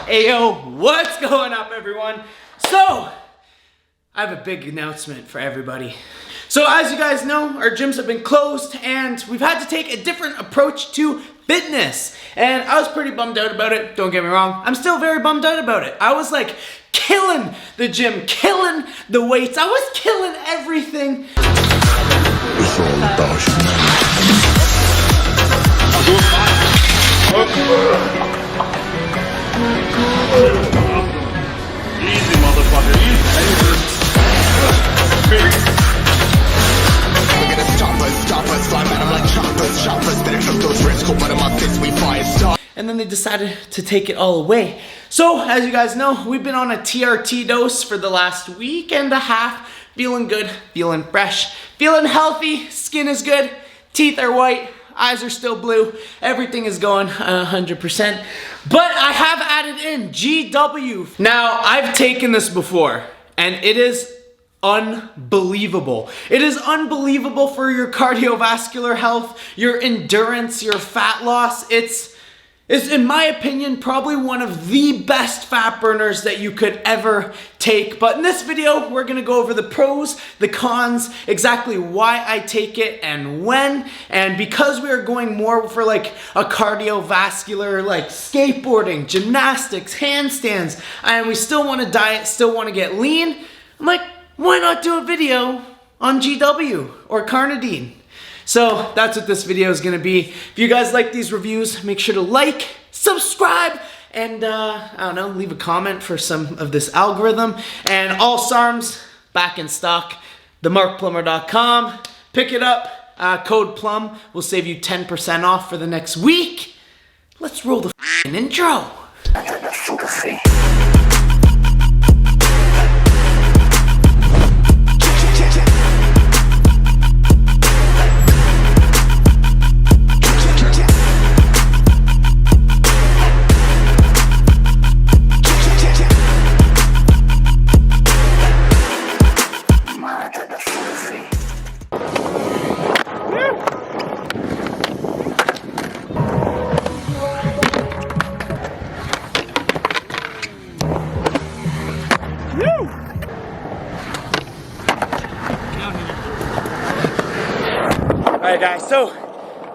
Ayo, what's going up, everyone? So, I have a big announcement for everybody. So as you guys know, our gyms have been closed and we've had to take a different approach to fitness. And I was pretty bummed out about it, don't get me wrong. I'm still very bummed out about it. I was like killing the gym, killing the weights. I was killing everything. It's all about easy, motherfucker, easy. Look at us choppers, fly at them like choppers, better cook those wrists, cold blood in my fist, we fire stars. And then they decided to take it all away. So, as you guys know, we've been on a TRT dose for the last week and a half. Feeling good, feeling fresh, feeling healthy, skin is good, teeth are white, eyes are still blue, everything is going 100%. But I have added in GW. Now, I've taken this before, and it is unbelievable. It is unbelievable for your cardiovascular health, your endurance, your fat loss. It's in my opinion, probably one of the best fat burners that you could ever take. But in this video, we're gonna go over the pros, the cons, exactly why I take it and when. And because we are going more for like a cardiovascular, like skateboarding, gymnastics, handstands, and we still wanna diet, still wanna get lean, I'm like, why not do a video on GW or Cardarine? So that's what this video is gonna be. If you guys like these reviews, make sure to like, subscribe, and I don't know, leave a comment for some of this algorithm. And all SARMs back in stock, themarkplummer.com. Pick it up, code PLUM will save you 10% off for the next week. Let's roll the f***ing intro. Alright guys, so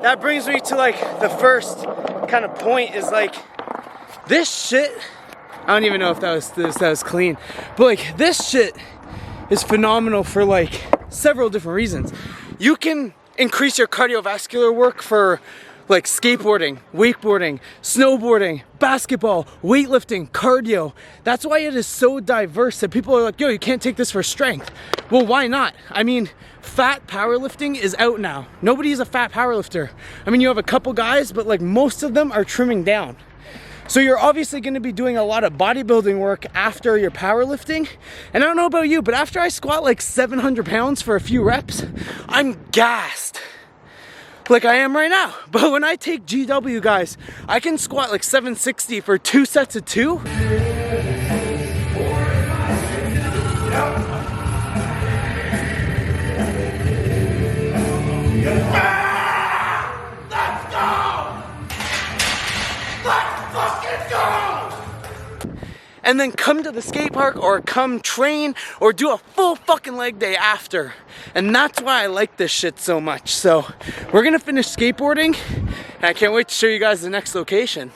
that brings me to like the first kind of point is like this shit, I don't even know if that was clean, but like this shit is phenomenal for like several different reasons. You can increase your cardiovascular work for like skateboarding, wakeboarding, snowboarding, basketball, weightlifting, cardio. That's why it is so diverse that people are like, yo, you can't take this for strength. Well, why not? I mean, fat powerlifting is out now. Nobody's a fat powerlifter. I mean, you have a couple guys, but like most of them are trimming down. So you're obviously gonna be doing a lot of bodybuilding work after your powerlifting. And I don't know about you, but after I squat like 700 pounds for a few reps, I'm gassed. Like I am right now. But when I take GW, guys, I can squat like 760 for 2 sets of 2. And then come to the skate park or come train or do a full fucking leg day after. And that's why I like this shit so much. So we're gonna finish skateboarding and I can't wait to show you guys the next location.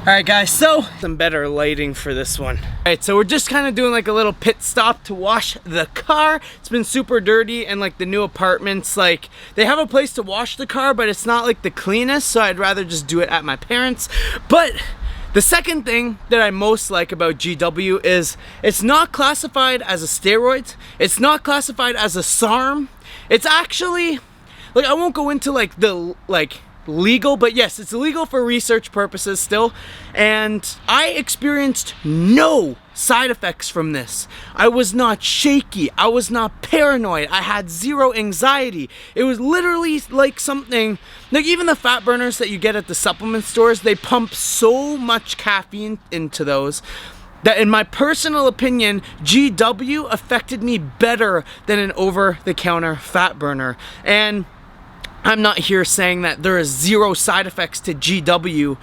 Alright guys, so some better lighting for this one. Alright, so we're just kind of doing like a little pit stop to wash the car. It's been super dirty and like the new apartments, like they have a place to wash the car, but it's not like the cleanest, so I'd rather just do it at my parents'. But the second thing that I most like about GW is it's not classified as a steroid. It's not classified as a SARM. It's actually, like I won't go into like the legal, but yes, it's illegal for research purposes still, and I experienced no side effects from this. I was not shaky, I was not paranoid, I had zero anxiety. It was literally like something, like even the fat burners that you get at the supplement stores, they pump so much caffeine into those that in my personal opinion, GW affected me better than an over-the-counter fat burner. And I'm not here saying that there is zero side effects to GW,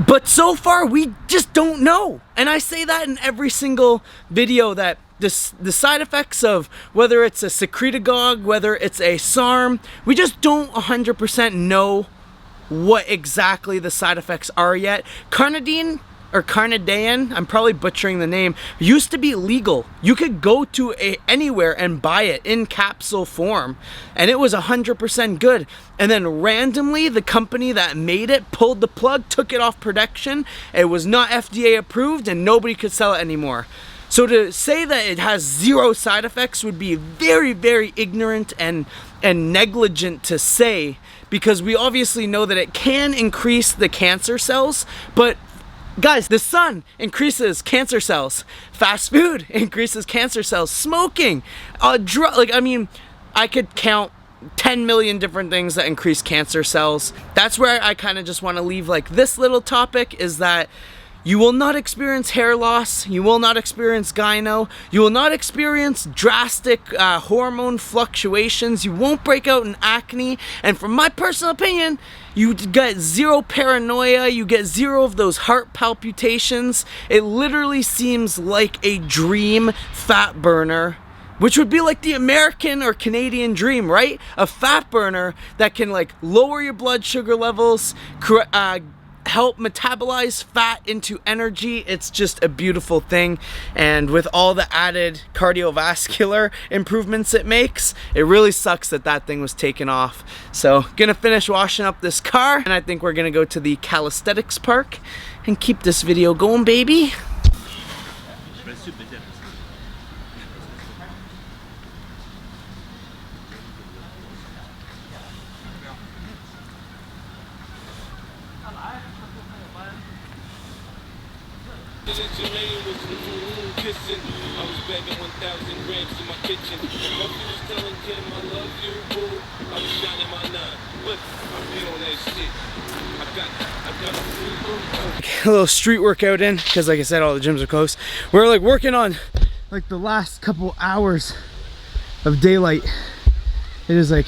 but so far we just don't know. And I say that in every single video, that the side effects of whether it's a secretagogue, whether it's a SARM, we just don't 100% know what exactly the side effects are yet. Carnadine or Carnadine, I'm probably butchering the name, used to be legal. You could go to anywhere and buy it in capsule form, and it was 100% good. And then randomly, the company that made it pulled the plug, took it off production. It was not FDA approved, and nobody could sell it anymore. So to say that it has zero side effects would be very, very ignorant and negligent to say, because we obviously know that it can increase the cancer cells, but guys, the sun increases cancer cells. Fast food increases cancer cells. Smoking, like, I mean, I could count 10 million different things that increase cancer cells. That's where I kind of just want to leave like this little topic, is that you will not experience hair loss, you will not experience gyno, you will not experience drastic hormone fluctuations, you won't break out in acne, and from my personal opinion, you get zero paranoia, you get zero of those heart palpitations. It literally seems like a dream fat burner, which would be like the American or Canadian dream, right? A fat burner that can like lower your blood sugar levels, help metabolize fat into energy. It's just a beautiful thing, and with all the added cardiovascular improvements it makes, it really sucks that that thing was taken off. So gonna finish washing up this car, and I think we're gonna go to the calisthenics park and keep this video going, baby. I was bagging 1,000 grams in my kitchen. My was telling Kim I love you, boo. I was shining my nine, but I'm on that shit. I got a little street workout in, because like I said, all the gyms are closed. We're like working on like the last couple hours of daylight. It is like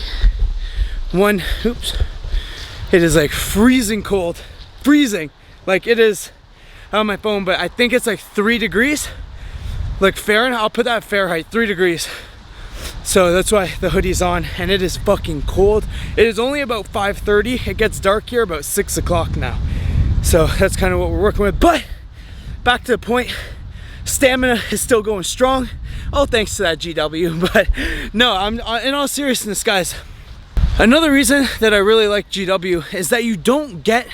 it is like freezing cold. Freezing. Like it is on my phone, but I think it's like 3 degrees. Like Fahrenheit, I'll put that Fahrenheit, 3 degrees. So that's why the hoodie's on, and it is fucking cold. It is only about 5:30. It gets dark here about 6 o'clock now. So that's kind of what we're working with. But back to the point, stamina is still going strong. Oh, thanks to that GW. But no, I'm in all seriousness, guys. Another reason that I really like GW is that you don't get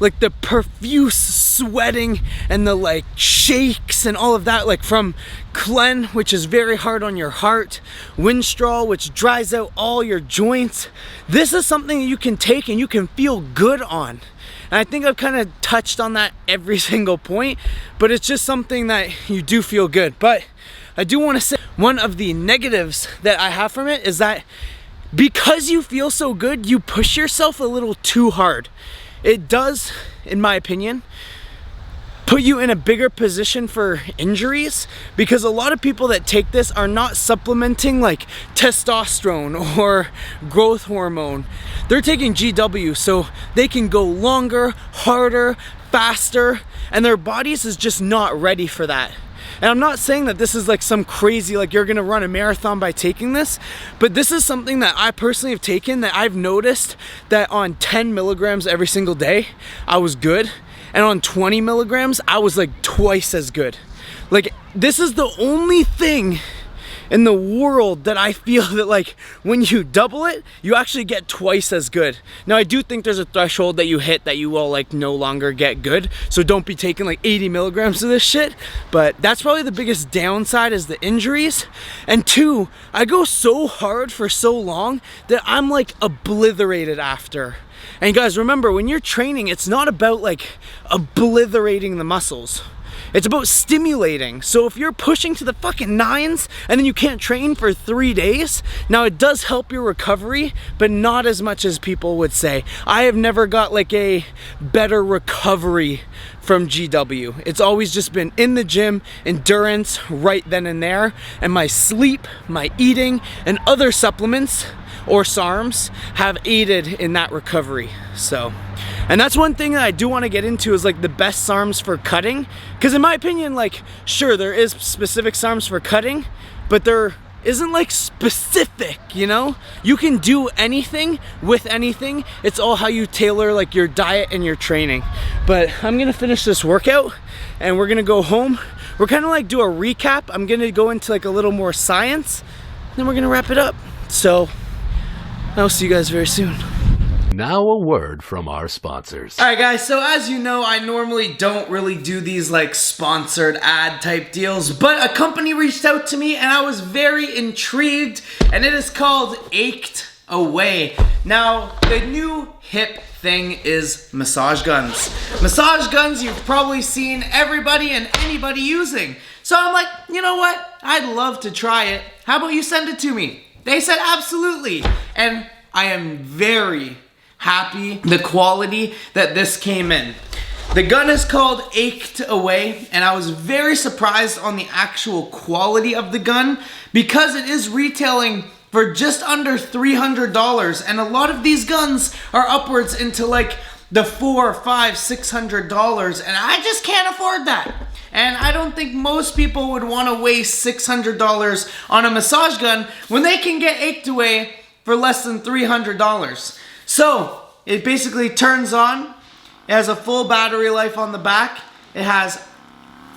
like the profuse sweating and the like shakes and all of that, like from Clen, which is very hard on your heart, Winstrol, which dries out all your joints. This is something that you can take and you can feel good on. And I think I've kind of touched on that every single point, but it's just something that you do feel good. But I do want to say one of the negatives that I have from it is that because you feel so good, you push yourself a little too hard. It does, in my opinion, put you in a bigger position for injuries, because a lot of people that take this are not supplementing like testosterone or growth hormone. They're taking GW so they can go longer, harder, faster, and their bodies is just not ready for that. And I'm not saying that this is like some crazy, like you're gonna run a marathon by taking this, but this is something that I personally have taken, that I've noticed that on 10 milligrams every single day, I was good. And on 20 milligrams, I was like twice as good. Like this is the only thing in the world that I feel that like when you double it, you actually get twice as good. Now I do think there's a threshold that you hit that you will like no longer get good. So don't be taking like 80 milligrams of this shit. But that's probably the biggest downside, is the injuries. And 2, I go so hard for so long that I'm like obliterated after. And guys, remember, when you're training, it's not about like obliterating the muscles. It's about stimulating. So if you're pushing to the fucking 9s and then you can't train for 3 days, now it does help your recovery, but not as much as people would say. I have never got like a better recovery from GW. It's always just been in the gym, endurance right then and there, and my sleep, my eating, and other supplements or SARMs have aided in that recovery. So, and that's one thing that I do want to get into is like the best SARMs for cutting, because in my opinion, like, sure, there is specific SARMs for cutting, but there isn't like specific, you know? You can do anything with anything. It's all how you tailor like your diet and your training. But I'm gonna finish this workout and we're gonna go home. We're kind of like do a recap. I'm gonna go into like a little more science, then we're gonna wrap it up. So I'll see you guys very soon. Now a word from our sponsors. Alright guys, so as you know, I normally don't really do these like sponsored ad type deals, but a company reached out to me and I was very intrigued, and it is called Ached Away. Now, the new hip thing is massage guns. Massage guns you've probably seen everybody and anybody using. So I'm like, you know what? I'd love to try it. How about you send it to me? They said absolutely. And I am very happy the quality that this came in. The gun is called Ached Away, and I was very surprised on the actual quality of the gun because it is retailing for just under $300, and a lot of these guns are upwards into like the $400, $500, $600, and I just can't afford that. And I don't think most people would want to waste $600 on a massage gun when they can get Ached Away for less than $300. So, it basically turns on, it has a full battery life on the back, it has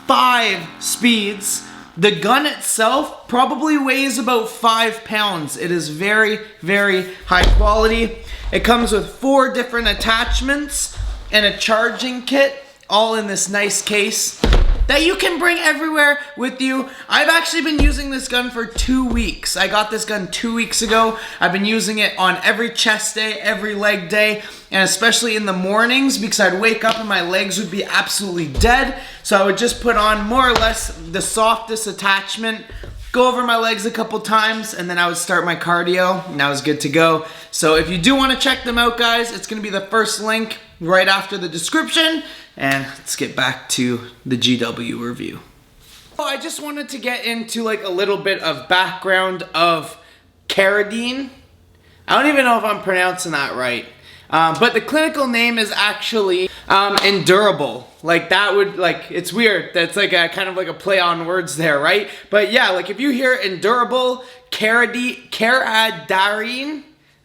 5 speeds. The gun itself probably weighs about 5 pounds. It is very, very high quality. It comes with 4 different attachments and a charging kit, all in this nice case that you can bring everywhere with you. I've actually been using this gun for 2 weeks. I got this gun 2 weeks ago. I've been using it on every chest day, every leg day, and especially in the mornings because I'd wake up and my legs would be absolutely dead. So I would just put on more or less the softest attachment, go over my legs a couple times, and then I would start my cardio, and I was good to go. So if you do want to check them out, guys, it's going to be the first link right after the description. And let's get back to the GW review. I just wanted to get into like a little bit of background of Cardarine. I don't even know if I'm pronouncing that right. But the clinical name is actually endurable. Like that would, like, it's weird. That's like a kind of like a play on words there, right? But yeah, like if you hear endurable, Cardarine,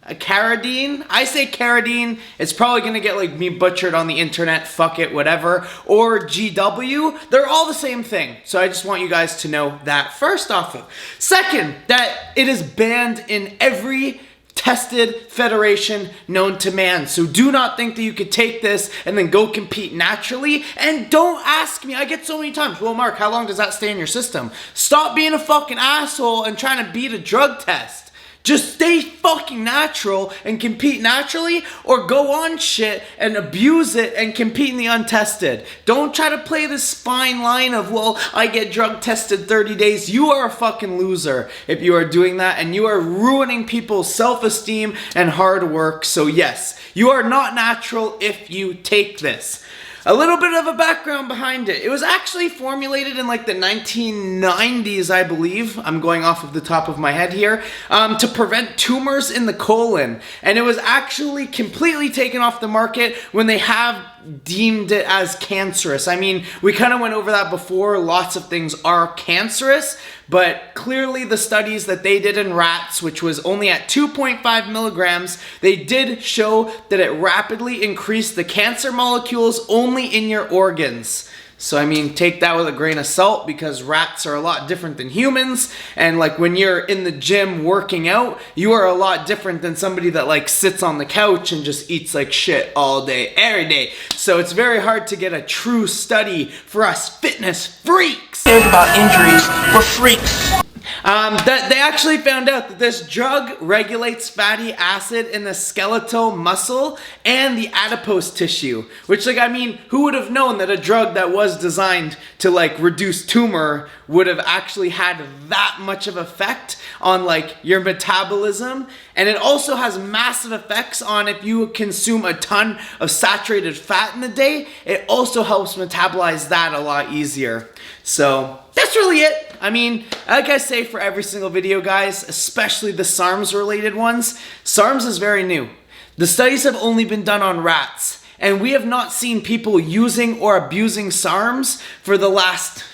I say Cardarine, it's probably gonna get like me butchered on the internet, fuck it, whatever, or GW, they're all the same thing. So I just want you guys to know that first off of. Second, that it is banned in every tested federation known to man. So do not think that you could take this and then go compete naturally. And don't ask me, I get so many times, well Mark, how long does that stay in your system? Stop being a fucking asshole and trying to beat a drug test. Just stay fucking natural and compete naturally, or go on shit and abuse it and compete in the untested. Don't try to play this fine line of, well, I get drug tested 30 days. You are a fucking loser if you are doing that, and you are ruining people's self-esteem and hard work. So yes, you are not natural if you take this. A little bit of a background behind it. It was actually formulated in like the 1990s, I believe. I'm going off of the top of my head here. To prevent tumors in the colon. And it was actually completely taken off the market when they have deemed it as cancerous. I mean, we kind of went over that before. Lots of things are cancerous, but clearly the studies that they did in rats, which was only at 2.5 milligrams, they did show that it rapidly increased the cancer molecules only in your organs. So I mean, take that with a grain of salt, because rats are a lot different than humans, and like when you're in the gym working out, you are a lot different than somebody that like sits on the couch and just eats like shit all day, every day. So it's very hard to get a true study for us fitness freaks. About injuries, we're freaks. That they actually found out that this drug regulates fatty acid in the skeletal muscle and the adipose tissue. Which, like, I mean, who would have known that a drug that was designed to, like, reduce tumor would have actually had that much of effect on, like, your metabolism? And it also has massive effects on if you consume a ton of saturated fat in the day. It also helps metabolize that a lot easier. So that's really it. I mean, like I say for every single video, guys, especially the SARMs related ones, SARMs is very new. The studies have only been done on rats, and we have not seen people using or abusing SARMs for the last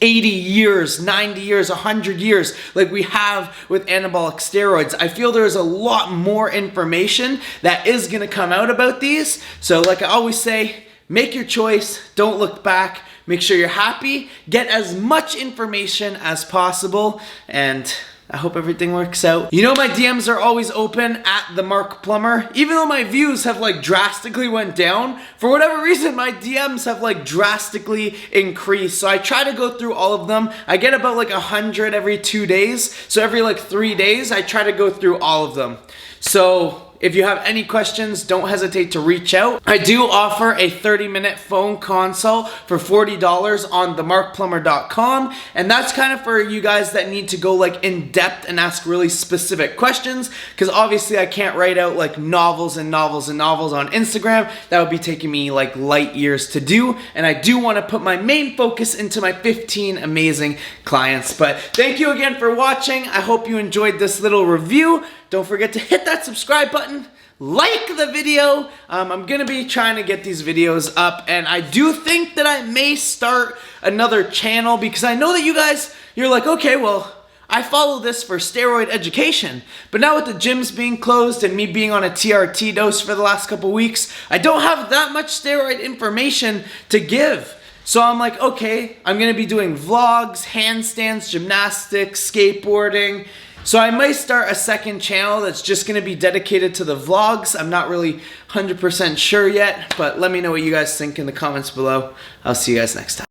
80 years, 90 years, 100 years, like we have with anabolic steroids. I feel there's a lot more information that is going to come out about these. So like I always say, make your choice, don't look back, make sure you're happy, get as much information as possible, and I hope everything works out. You know my DMs are always open at the Mark Plummer. Even though my views have like drastically went down, for whatever reason my DMs have like drastically increased. So I try to go through all of them. I get about like 100 every 2 days. So every like 3 days I try to go through all of them. So if you have any questions, don't hesitate to reach out. I do offer a 30-minute phone consult for $40 on themarkplummer.com, and that's kind of for you guys that need to go like in depth and ask really specific questions, because obviously I can't write out like novels and novels and novels on Instagram. That would be taking me like light years to do, and I do want to put my main focus into my 15 amazing clients. But thank you again for watching. I hope you enjoyed this little review. Don't forget to hit that subscribe button, like the video. I'm gonna be trying to get these videos up, and I do think that I may start another channel, because I know that you guys, you're like, okay, well, I follow this for steroid education, but now with the gyms being closed and me being on a TRT dose for the last couple weeks, I don't have that much steroid information to give. So I'm like, okay, I'm gonna be doing vlogs, handstands, gymnastics, skateboarding. So I might start a second channel that's just going to be dedicated to the vlogs. I'm not really 100% sure yet, but let me know what you guys think in the comments below. I'll see you guys next time.